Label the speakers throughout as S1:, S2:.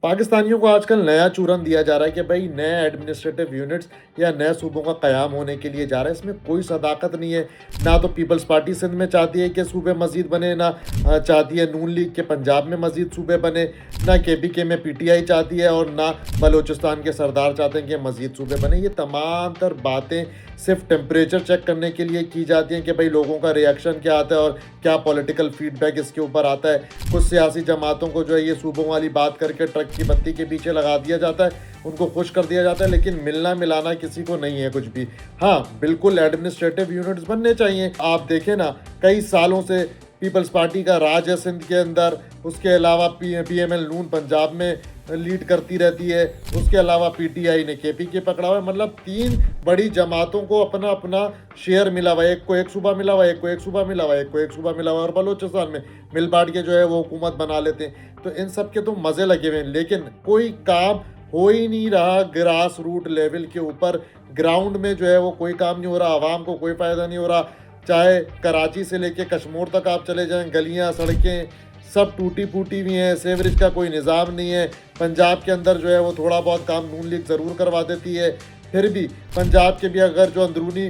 S1: पाकिस्तानियों को आजकल नया चूरन दिया जा रहा है कि भाई नए एडमिनिस्ट्रेटिव यूनिट्स या नए सूबों का क़याम होने के लिए जा रहा है। इसमें कोई सदाकत नहीं है। ना तो पीपल्स पार्टी सिंध में चाहती है कि सूबे मज़ीद बने, ना चाहती है नून लीग के पंजाब में मज़ीद सूबे बने, ना केपीके में पीटीआई चाहती है, और ना बलूचिस्तान के सरदार चाहते हैं कि मज़ीद सूबे बने। ये तमाम तर बातें सिर्फ टेम्परेचर चेक करने के लिए की जाती हैं कि भाई लोगों का रिएक्शन क्या आता है और क्या पॉलिटिकल फीडबैक इसके ऊपर आता है। कुछ सियासी जमातों को जो है ये सूबों वाली बात करके ट्रक की बत्ती के पीछे लगा दिया जाता है, उनको खुश कर दिया जाता है, लेकिन मिलना मिलाना किसी को नहीं है कुछ भी। हाँ, बिल्कुल एडमिनिस्ट्रेटिव यूनिट्स बनने चाहिए। आप देखें ना, कई सालों से पीपल्स पार्टी का राज है सिंध के अंदर, उसके अलावा पीएमएल नून पंजाब में लीड करती रहती है, उसके अलावा पीटीआई ने केपीके पकड़ा हुआ है। मतलब तीन बड़ी जमातों को अपना अपना शेयर मिला हुआ है। एक को एक सूबा मिला हुआ है, एक को एक सूबा मिला हुआ है, एक को एक सूबा मिला हुआ है, और बलूचिस्तान में मिल बांट के जो है वो हुकूमत बना लेते हैं। तो इन सब के तो मज़े लगे हुए हैं, लेकिन कोई काम हो ही नहीं रहा ग्रास रूट लेवल के ऊपर। ग्राउंड में जो है वो कोई काम नहीं हो रहा, आवाम को कोई फ़ायदा नहीं हो रहा। चाहे कराची से लेके कश्मीर तक आप चले जाएं, गलियां सड़कें सब टूटी फूटी हुई हैं, सेवरेज का कोई निज़ाम नहीं है। पंजाब के अंदर जो है वो थोड़ा बहुत काम नून लीग ज़रूर करवा देती है, फिर भी पंजाब के भी अगर जो अंदरूनी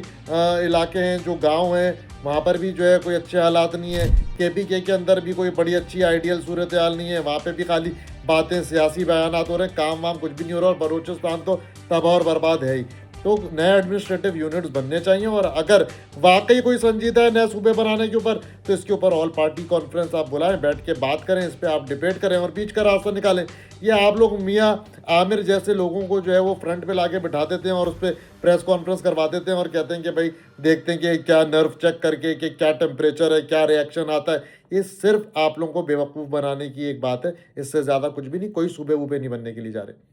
S1: इलाके हैं, जो गांव हैं, वहाँ पर भी जो है कोई अच्छे हालात नहीं है। केपीके के अंदर भी कोई बड़ी अच्छी आइडियल सूरत हाल नहीं है, वहाँ पे भी खाली बातें, सियासी बयानात हो रहे हैं, काम वाम कुछ भी नहीं हो रहा। और बलूचिस्तान तो तबाह और बर्बाद है ही। तो नए एडमिनिस्ट्रेटिव यूनिट्स बनने चाहिए, और अगर वाकई कोई संजीदा है नए सूबे बनाने के ऊपर, तो इसके ऊपर ऑल पार्टी कॉन्फ्रेंस आप बुलाएं, बैठ के बात करें, इस पर आप डिबेट करें और बीच का रास्ता निकालें। ये आप लोग मियाँ आमिर जैसे लोगों को जो है वो फ्रंट पे लाके बिठा देते हैं और उस पर प्रेस कॉन्फ्रेंस करवा देते हैं और कहते हैं कि भाई देखते हैं कि क्या नर्व चेक करके कि क्या टेम्परेचर है, क्या रिएक्शन आता है। ये सिर्फ आप लोगों को बेवकूफ़ बनाने की एक बात है, इससे ज़्यादा कुछ भी नहीं। कोई सूबे वूबे नहीं बनने के लिए जा रहे।